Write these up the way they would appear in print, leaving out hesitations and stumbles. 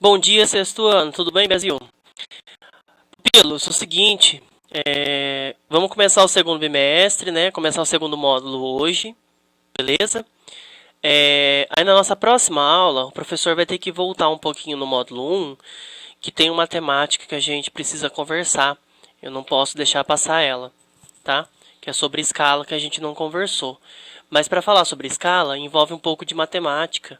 Bom dia, sexto ano. Tudo bem, Brasil? Pelos, o seguinte, vamos começar o segundo bimestre, né? Começar o segundo módulo hoje, beleza? Aí na nossa próxima aula, o professor vai ter que voltar um pouquinho no módulo um, que tem uma temática que a gente precisa conversar. Eu não posso deixar passar ela, tá? Que é sobre escala, que a gente não conversou. Mas para falar sobre escala, envolve um pouco de matemática.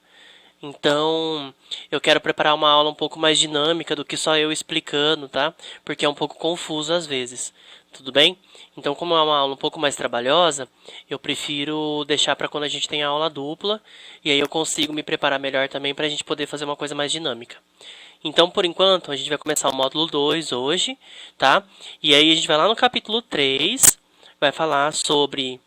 Então, eu quero preparar uma aula um pouco mais dinâmica do que só eu explicando, tá? Porque é um pouco confuso às vezes. Tudo bem? Então, como é uma aula um pouco mais trabalhosa, eu prefiro deixar para quando a gente tem a aula dupla, e aí eu consigo me preparar melhor também para a gente poder fazer uma coisa mais dinâmica. Então, por enquanto, a gente vai começar o módulo 2 hoje, tá? E aí a gente vai lá no capítulo 3, vai falar sobre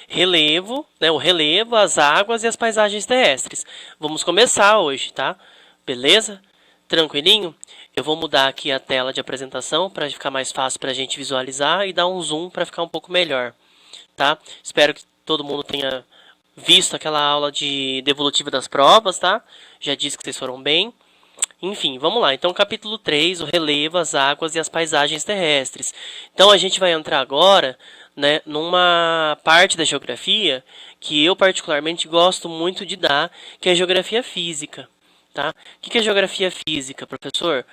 relevo, né, o relevo, as águas e as paisagens terrestres. Vamos começar hoje, tá? Beleza? Tranquilinho? Eu vou mudar aqui a tela de apresentação para ficar mais fácil para a gente visualizar e dar um zoom para ficar um pouco melhor, tá? Espero que todo mundo tenha visto aquela aula de devolutiva das provas, tá? Já disse que vocês foram bem. Enfim, vamos lá. Então, capítulo 3, o relevo, as águas e as paisagens terrestres. Então, a gente vai entrar agora, né, numa parte da geografia que eu particularmente gosto muito de dar, que é a geografia física. Tá? O que é geografia física, professor?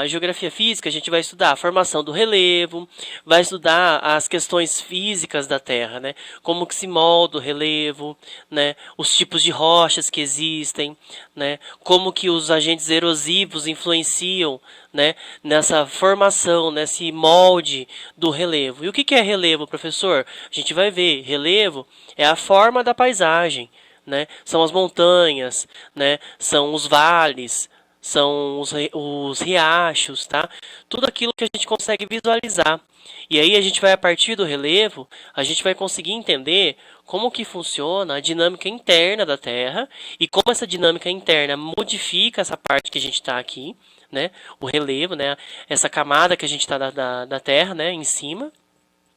Geografia física a gente vai estudar a formação do relevo, vai estudar as questões físicas da Terra, né? Como que se molda o relevo, né? Os tipos de rochas que existem, né? Como que os agentes erosivos influenciam, né? Nessa formação, nesse molde do relevo. E o que é relevo, professor? A gente vai ver, relevo é a forma da paisagem, né? São as montanhas, né? São os vales, são os riachos, tá? Tudo aquilo que a gente consegue visualizar. E aí a gente vai, a partir do relevo, a gente vai conseguir entender como que funciona a dinâmica interna da Terra e como essa dinâmica interna modifica essa parte que a gente está aqui, né? O relevo, né? Essa camada que a gente está da Terra, né? Em cima,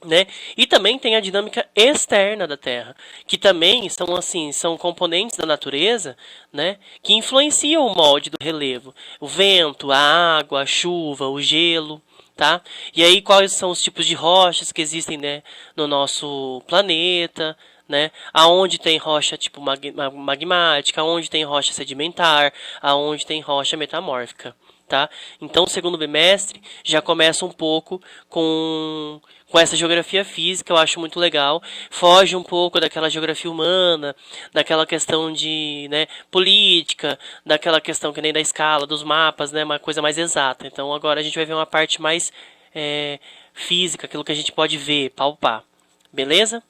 né? E também tem a dinâmica externa da Terra, que também são assim, são componentes da natureza, né, que influenciam o molde do relevo, o vento, a água, a chuva, o gelo, tá? E aí quais são os tipos de rochas que existem, né, no nosso planeta, né? Aonde tem rocha tipo magmática, aonde tem rocha sedimentar, aonde tem rocha metamórfica, tá? Então, o segundo bimestre já começa um pouco com essa geografia física, eu acho muito legal. Foge um pouco daquela geografia humana, daquela questão de, né, política, daquela questão que nem da escala, dos mapas, né, uma coisa mais exata. Então, agora a gente vai ver uma parte mais é, física, aquilo que a gente pode ver, palpar. Beleza?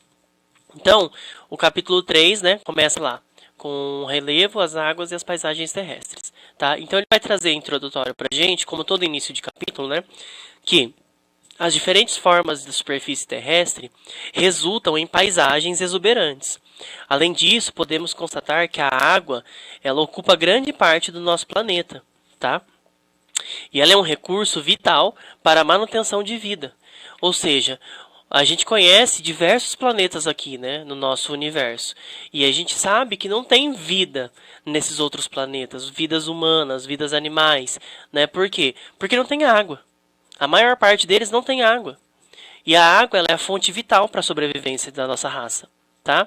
Então, o capítulo 3, né, começa lá com o relevo, as águas e as paisagens terrestres, tá? Então ele vai trazer introdutório pra gente, como todo início de capítulo, né, que as diferentes formas da superfície terrestre resultam em paisagens exuberantes. Além disso, podemos constatar que a água, ela ocupa grande parte do nosso planeta, tá? E ela é um recurso vital para a manutenção de vida. Ou seja, a gente conhece diversos planetas aqui, né, no nosso universo. E a gente sabe que não tem vida nesses outros planetas, vidas humanas, vidas animais, né? Por quê? Porque não tem água. A maior parte deles não tem água. E a água ela é a fonte vital para a sobrevivência da nossa raça, tá?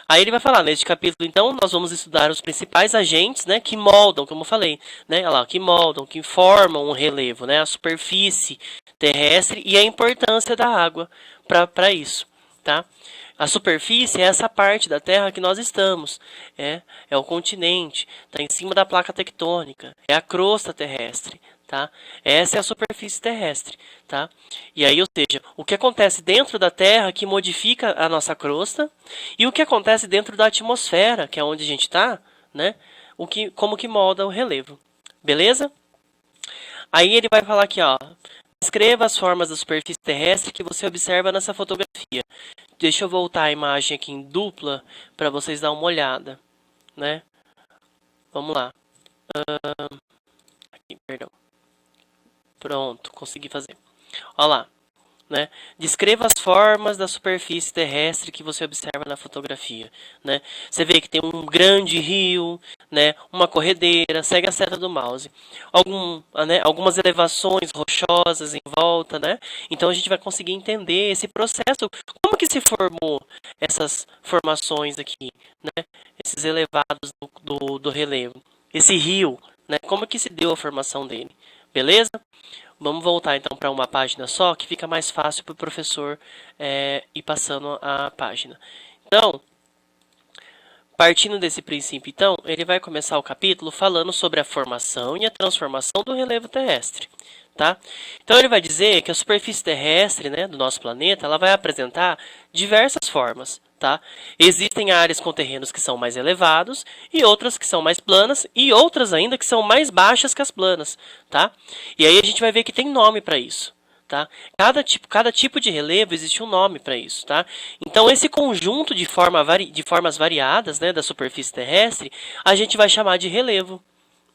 Aí ele vai falar, neste capítulo, então, nós vamos estudar os principais agentes, né, que moldam, como eu falei, né, lá, que moldam, que formam um relevo, né, a superfície terrestre e a importância da água para isso, tá? A superfície é essa parte da Terra que nós estamos, é o continente, está em cima da placa tectônica, é a crosta terrestre, tá? Essa é a superfície terrestre, tá? E aí, ou seja, o que acontece dentro da Terra que modifica a nossa crosta e o que acontece dentro da atmosfera, que é onde a gente está, né? Como que molda o relevo, beleza? Aí ele vai falar aqui, ó. Descreva as formas da superfície terrestre que você observa nessa fotografia. Deixa eu voltar a imagem aqui em dupla para vocês dar uma olhada, né? Vamos lá. Aqui, perdão. Pronto, consegui fazer. Olha lá. né? Descreva as formas da superfície terrestre que você observa na fotografia, né? Você vê que tem um grande rio, né? Uma corredeira, segue a seta do mouse. Algumas elevações rochosas em volta, né? Então a gente vai conseguir entender esse processo, como que se formou essas formações aqui, né? Esses elevados do relevo. Esse rio, né? Como que se deu a formação dele, beleza? Vamos voltar então para uma página só, que fica mais fácil para o professor ir passando a página. Então, partindo desse princípio, então, ele vai começar o capítulo falando sobre a formação e a transformação do relevo terrestre. Tá? Então ele vai dizer que a superfície terrestre, né, do nosso planeta, ela vai apresentar diversas formas. Tá? Existem áreas com terrenos que são mais elevados e outras que são mais planas e outras ainda que são mais baixas que as planas. Tá? E aí a gente vai ver que tem nome para isso. Tá? Cada tipo de relevo existe um nome para isso. Tá? Então esse conjunto de formas variadas, né, da superfície terrestre, a gente vai chamar de relevo.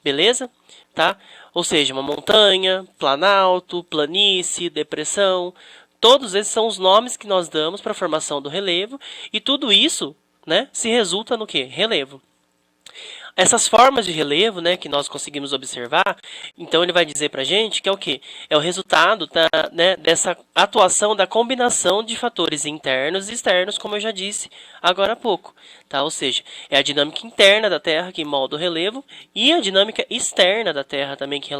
Beleza? Tá? Ou seja, uma montanha, planalto, planície, depressão. Todos esses são os nomes que nós damos para a formação do relevo. E tudo isso, né, se resulta no quê? Relevo. Essas formas de relevo, né, que nós conseguimos observar, então ele vai dizer para a gente que é o quê? É o resultado dessa atuação da combinação de fatores internos e externos, como eu já disse agora há pouco. Tá? Ou seja, é a dinâmica interna da Terra que molda o relevo e a dinâmica externa da Terra também que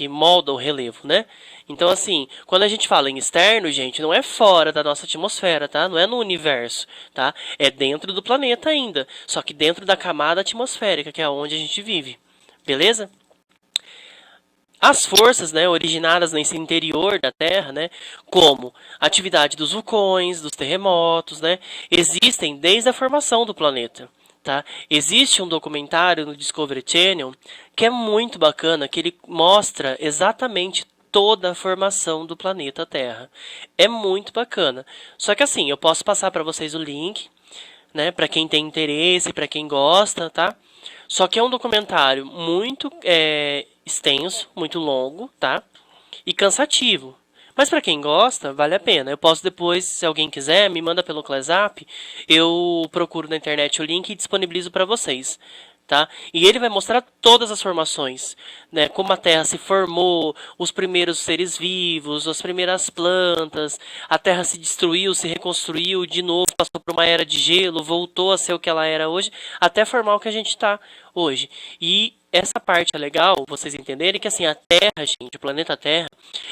molda o relevo, né? Então, assim, quando a gente fala em externo, gente, não é fora da nossa atmosfera, tá? Não é no universo, tá? É dentro do planeta ainda, só que dentro da camada atmosférica, que é onde a gente vive, beleza? As forças, né, originadas nesse interior da Terra, né, como a atividade dos vulcões, dos terremotos, né, existem desde a formação do planeta. Tá? Existe um documentário no Discovery Channel que é muito bacana, que ele mostra exatamente toda a formação do planeta Terra. É muito bacana. Só que assim, eu posso passar para vocês o link, né, para quem tem interesse, para quem gosta, tá? Só que é um documentário muito extenso, muito longo, tá? E cansativo. Mas para quem gosta, vale a pena. Eu posso depois, se alguém quiser, me manda pelo WhatsApp, eu procuro na internet o link e disponibilizo para vocês. Tá? E ele vai mostrar todas as formações, né? Como a Terra se formou, os primeiros seres vivos, as primeiras plantas, a Terra se destruiu, se reconstruiu de novo, passou por uma era de gelo, voltou a ser o que ela era hoje, até formar o que a gente está hoje. E essa parte é legal, vocês entenderem que assim, a Terra, gente, o planeta Terra,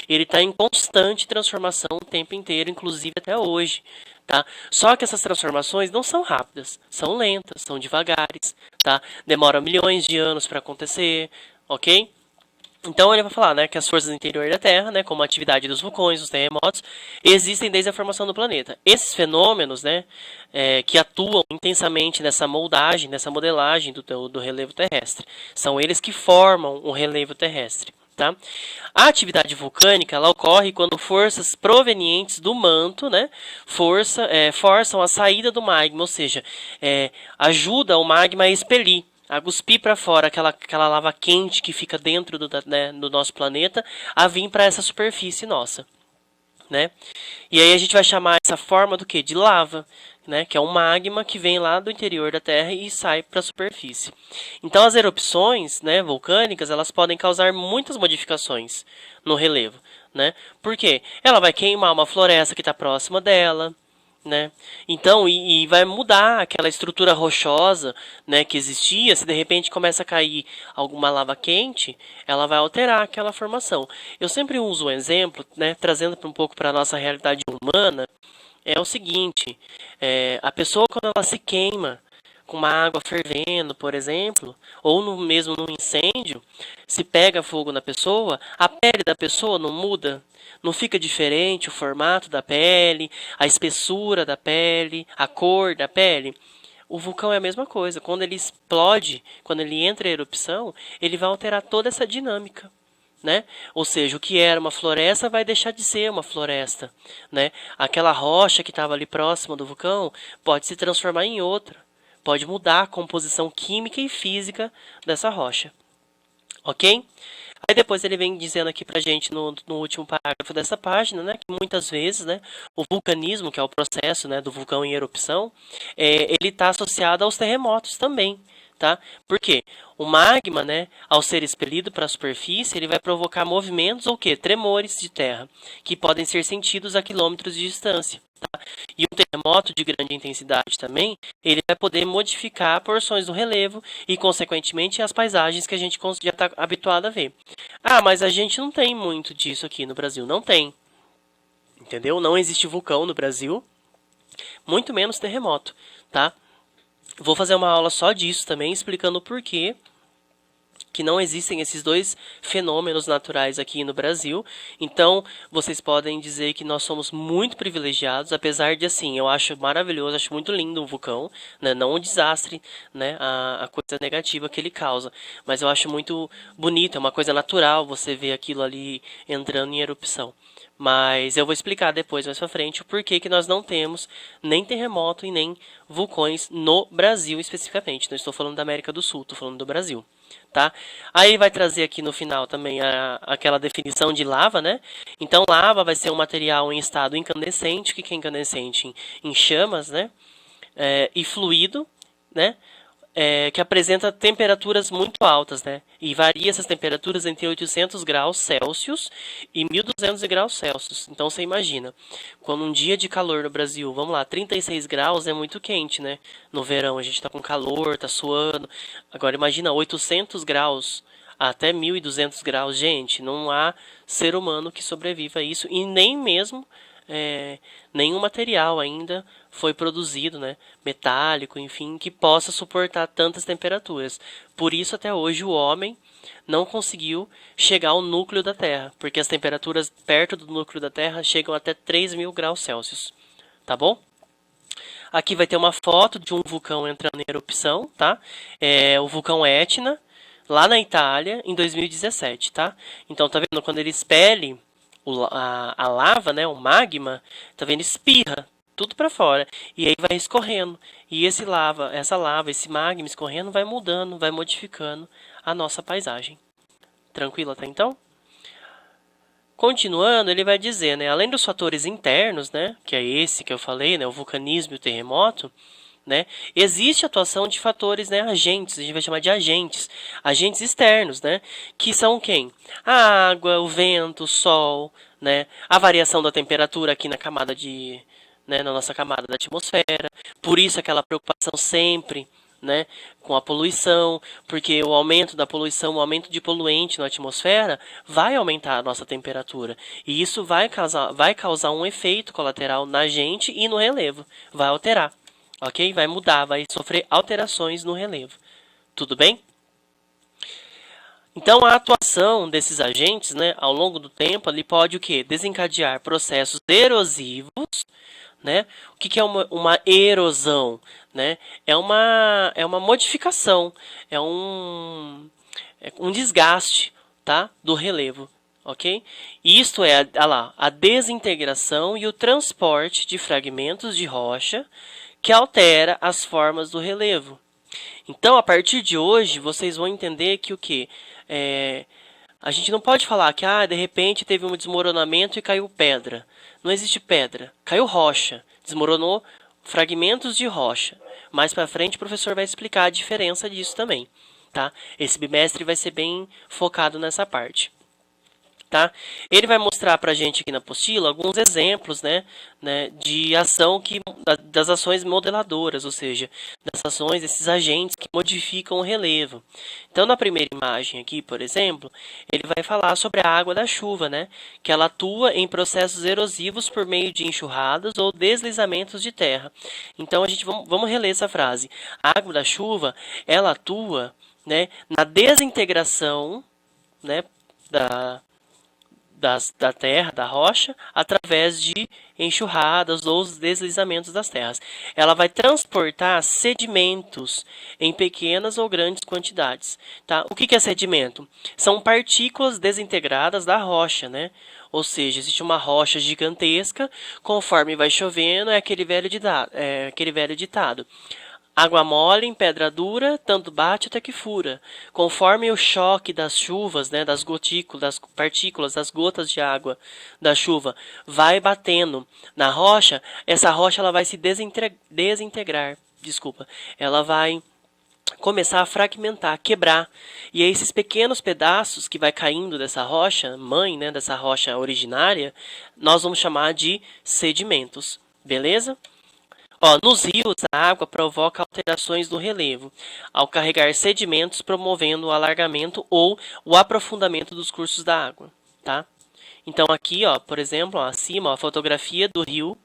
ele está em constante transformação o tempo inteiro, inclusive até hoje. Tá? Só que essas transformações não são rápidas, são lentas, são devagares, tá? Demoram milhões de anos para acontecer, ok? Então ele vai falar, né, que as forças do interior da Terra, né, como a atividade dos vulcões, dos terremotos, existem desde a formação do planeta. Esses fenômenos, né, que atuam intensamente nessa moldagem, nessa modelagem do relevo terrestre, são eles que formam o relevo terrestre. Tá? A atividade vulcânica ela ocorre quando forças provenientes do manto, né, forçam a saída do magma, ou seja, ajuda o magma a expelir, a cuspir para fora aquela lava quente que fica dentro do nosso planeta, a vir para essa superfície nossa. Né? E aí a gente vai chamar essa forma do que? De lava, né? Que é um magma que vem lá do interior da Terra e sai para a superfície. Então as erupções, né, vulcânicas elas podem causar muitas modificações no relevo. Né? Por quê? Ela vai queimar uma floresta que está próxima dela. Né? Então, e vai mudar aquela estrutura rochosa, né, que existia. Se de repente começa a cair alguma lava quente, ela vai alterar aquela formação. Eu sempre uso um exemplo, né, trazendo um pouco para a nossa realidade humana, é o seguinte, a pessoa quando ela se queima com uma água fervendo, por exemplo, ou mesmo num incêndio, se pega fogo na pessoa, a pele da pessoa não muda, não fica diferente o formato da pele, a espessura da pele, a cor da pele. O vulcão é a mesma coisa. Quando ele explode, quando ele entra em erupção, ele vai alterar toda essa dinâmica. Né? Ou seja, o que era uma floresta vai deixar de ser uma floresta. Né? Aquela rocha que estava ali próxima do vulcão pode se transformar em outra. Pode mudar a composição química e física dessa rocha. Ok? Aí depois ele vem dizendo aqui pra gente no último parágrafo dessa página, né, que muitas vezes, né, o vulcanismo, que é o processo, né, do vulcão em erupção, ele está associado aos terremotos também, tá? Por quê? O magma, né, ao ser expelido para a superfície, ele vai provocar movimentos ou quê? Tremores de terra, que podem ser sentidos a quilômetros de distância. Tá? E um terremoto de grande intensidade também, ele vai poder modificar porções do relevo e, consequentemente, as paisagens que a gente já está habituado a ver. Ah, mas a gente não tem muito disso aqui no Brasil. Não tem. Entendeu? Não existe vulcão no Brasil, muito menos terremoto, tá? Vou fazer uma aula só disso também, explicando o porquê que não existem esses dois fenômenos naturais aqui no Brasil. Então, vocês podem dizer que nós somos muito privilegiados, apesar de, assim, eu acho maravilhoso, acho muito lindo o vulcão, né? Não o desastre, né? A coisa negativa que ele causa. Mas eu acho muito bonito, é uma coisa natural você ver aquilo ali entrando em erupção. Mas eu vou explicar depois, mais pra frente, o porquê que nós não temos nem terremoto e nem vulcões no Brasil especificamente. Não estou falando da América do Sul, estou falando do Brasil. Tá? Aí vai trazer aqui no final também aquela definição de lava, né? Então, lava vai ser um material em estado incandescente. O que é incandescente? Em chamas, né? E fluido, né? Que apresenta temperaturas muito altas, né? E varia essas temperaturas entre 800 graus Celsius e 1200 graus Celsius. Então você imagina, quando um dia de calor no Brasil, vamos lá, 36 graus é muito quente, né? No verão a gente tá com calor, tá suando. Agora imagina 800 graus até 1200 graus, gente, não há ser humano que sobreviva a isso e nem mesmo nenhum material ainda foi produzido, né, metálico, enfim, que possa suportar tantas temperaturas. Por isso, até hoje, o homem não conseguiu chegar ao núcleo da Terra, porque as temperaturas perto do núcleo da Terra chegam até 3.000 graus Celsius. Tá bom? Aqui vai ter uma foto de um vulcão entrando em erupção, tá? É o vulcão Etna, lá na Itália, em 2017, tá? Então, tá vendo? Quando ele expele a lava, né, o magma, tá vendo? Espirra tudo para fora e aí vai escorrendo. E essa lava, esse magma escorrendo vai mudando, vai modificando a nossa paisagem. Tranquilo até então? Continuando, ele vai dizer, né, além dos fatores internos, né, que é esse que eu falei, né, o vulcanismo e o terremoto, né, existe a atuação de fatores, né, agentes, a gente vai chamar de agentes externos, né, que são quem? A água, o vento, o sol, né, a variação da temperatura aqui na camada na nossa camada da atmosfera. Por isso aquela preocupação sempre, né, com a poluição, porque o aumento da poluição, o aumento de poluente na atmosfera vai aumentar a nossa temperatura. E isso vai causar um efeito colateral na gente e no relevo. Vai alterar, ok? Vai mudar, vai sofrer alterações no relevo. Tudo bem? Então, a atuação desses agentes, né, ao longo do tempo, ele pode o quê? Desencadear processos erosivos, né? O que é uma erosão? Né? É uma modificação, é um desgaste, tá? Do relevo, ok? Isto é a desintegração e o transporte de fragmentos de rocha que altera as formas do relevo. Então, a partir de hoje, vocês vão entender que o que? A gente não pode falar que de repente teve um desmoronamento e caiu pedra. Não existe pedra, caiu rocha, desmoronou fragmentos de rocha. Mais para frente o professor vai explicar a diferença disso também, tá? Esse bimestre vai ser bem focado nessa parte. Tá? Ele vai mostrar para a gente aqui na apostila alguns exemplos, né, de ação das ações modeladoras, ou seja, das ações, desses agentes que modificam o relevo. Então, na primeira imagem aqui, por exemplo, ele vai falar sobre a água da chuva, né, que ela atua em processos erosivos por meio de enxurradas ou deslizamentos de terra. Então, vamos reler essa frase. A água da chuva, ela atua, né, na desintegração, né, da terra, da rocha, através de enxurradas ou os deslizamentos das terras. Ela vai transportar sedimentos em pequenas ou grandes quantidades. Tá? O que é sedimento? São partículas desintegradas da rocha, né? Ou seja, existe uma rocha gigantesca, conforme vai chovendo, é aquele velho ditado. Água mole em pedra dura, tanto bate até que fura. Conforme o choque das chuvas, né, das gotículas, das partículas, das gotas de água da chuva, vai batendo na rocha, essa rocha ela vai se desintegrar. Desculpa, ela vai começar a fragmentar, quebrar. E aí esses pequenos pedaços que vai caindo dessa rocha mãe, né, dessa rocha originária, nós vamos chamar de sedimentos. Beleza? Ó, nos rios, a água provoca alterações no relevo, ao carregar sedimentos, promovendo o alargamento ou o aprofundamento dos cursos da água, tá? Então aqui, ó, por exemplo, ó, acima, ó, a fotografia do rio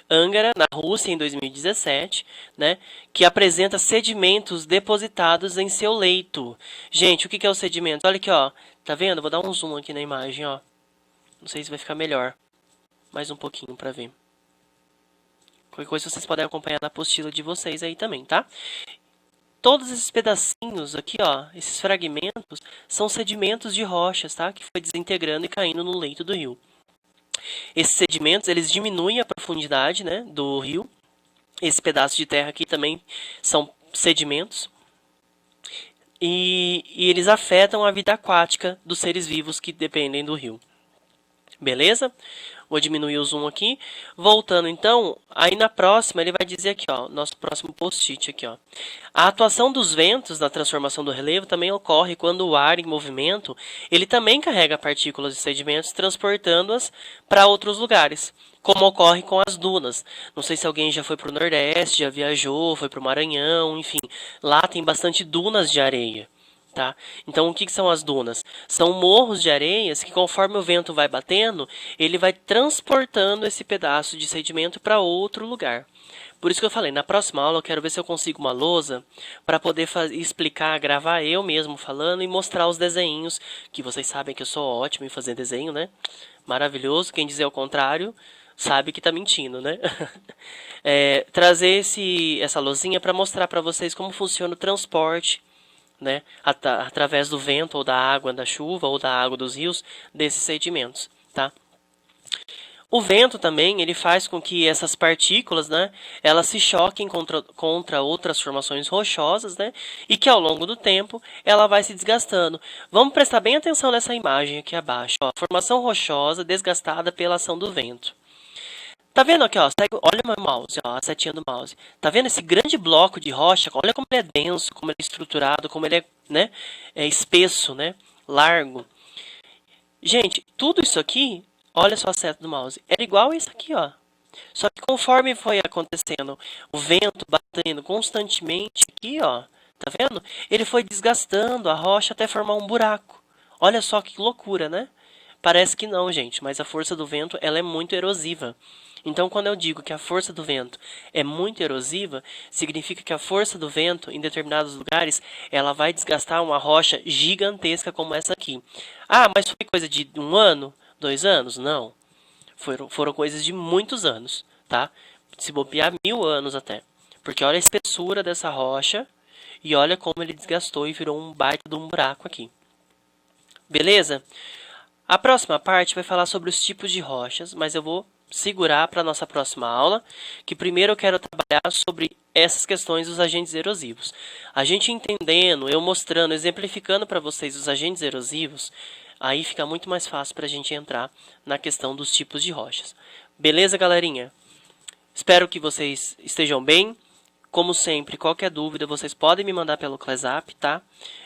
Angara, na Rússia, em 2017, né, que apresenta sedimentos depositados em seu leito. Gente, o que é o sedimento? Olha aqui, ó, tá vendo? Vou dar um zoom aqui na imagem, ó. Não sei se vai ficar melhor. Mais um pouquinho para ver. Qualquer coisa vocês podem acompanhar na apostila de vocês aí também, tá? Todos esses pedacinhos aqui, ó, esses fragmentos, são sedimentos de rochas, tá? Que foi desintegrando e caindo no leito do rio. Esses sedimentos, eles diminuem a profundidade, né, do rio. Esse pedaço de terra aqui também são sedimentos. E eles afetam a vida aquática dos seres vivos que dependem do rio. Beleza? Vou diminuir o zoom aqui. Voltando então, aí na próxima ele vai dizer aqui, ó, nosso próximo post-it aqui, ó. A atuação dos ventos na transformação do relevo também ocorre quando o ar em movimento, ele também carrega partículas de sedimentos, transportando-as para outros lugares, como ocorre com as dunas. Não sei se alguém já foi para o Nordeste, já viajou, foi para o Maranhão, enfim. Lá tem bastante dunas de areia. Tá? Então, o que são as dunas? São morros de areias que, conforme o vento vai batendo, ele vai transportando esse pedaço de sedimento para outro lugar. Por isso que eu falei, na próxima aula eu quero ver se eu consigo uma lousa para poder explicar, gravar eu mesmo falando e mostrar os desenhos, que vocês sabem que eu sou ótimo em fazer desenho, né? Maravilhoso, quem dizer o contrário sabe que tá mentindo, né? Trazer essa lousinha para mostrar para vocês como funciona o transporte, né, através do vento ou da água da chuva ou da água dos rios desses sedimentos, tá? O vento também ele faz com que essas partículas, né, elas se choquem contra outras formações rochosas, né, e que ao longo do tempo ela vai se desgastando. Vamos prestar bem atenção nessa imagem aqui abaixo, ó, formação rochosa desgastada pela ação do vento. Tá vendo aqui, ó? Olha o meu mouse, ó, a setinha do mouse. Tá vendo esse grande bloco de rocha? Olha como ele é denso, como ele é estruturado, como ele é, né, espesso, né, largo. Gente, tudo isso aqui, olha só a seta do mouse, era igual a isso aqui, ó. Só que conforme foi acontecendo, o vento batendo constantemente aqui, ó, tá vendo? Ele foi desgastando a rocha até formar um buraco. Olha só que loucura, né? Parece que não, gente, mas a força do vento ela é muito erosiva. Então, quando eu digo que a força do vento é muito erosiva, significa que a força do vento, em determinados lugares, ela vai desgastar uma rocha gigantesca como essa aqui. Ah, mas foi coisa de 1 ano? 2 anos? Não. Foram coisas de muitos anos, tá? Se bobear 1000 anos até. Porque olha a espessura dessa rocha e olha como ele desgastou e virou um baita de um buraco aqui. Beleza? A próxima parte vai falar sobre os tipos de rochas, mas eu vou segurar para a nossa próxima aula, que primeiro eu quero trabalhar sobre essas questões dos agentes erosivos. A gente entendendo, eu mostrando, exemplificando para vocês os agentes erosivos, aí fica muito mais fácil para a gente entrar na questão dos tipos de rochas. Beleza, galerinha? Espero que vocês estejam bem. Como sempre, qualquer dúvida, vocês podem me mandar pelo ClassApp, tá?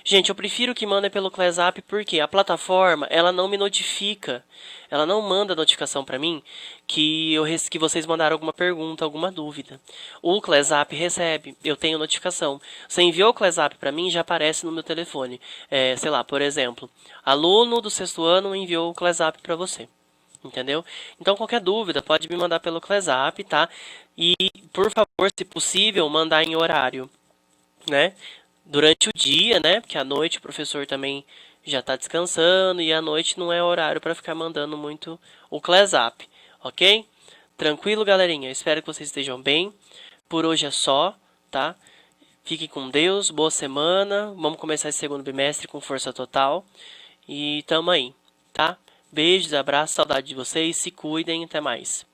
Gente, eu prefiro que mandem pelo ClassApp porque a plataforma, ela não me notifica. Ela não manda notificação para mim que vocês mandaram alguma pergunta, alguma dúvida. O ClassApp recebe, eu tenho notificação. Você enviou o ClassApp para mim, já aparece no meu telefone. Sei lá, por exemplo, aluno do 6º ano enviou o ClassApp para você. Entendeu? Então, qualquer dúvida, pode me mandar pelo ClassApp, tá? E, por favor, se possível, mandar em horário, né? Durante o dia, né? Porque à noite o professor também já está descansando e à noite não é horário para ficar mandando muito o ClassApp, ok? Tranquilo, galerinha? Espero que vocês estejam bem. Por hoje é só, tá? Fiquem com Deus, boa semana. Vamos começar esse segundo bimestre com força total. E tamo aí, tá? Beijos, abraços, saudade de vocês, se cuidem, até mais.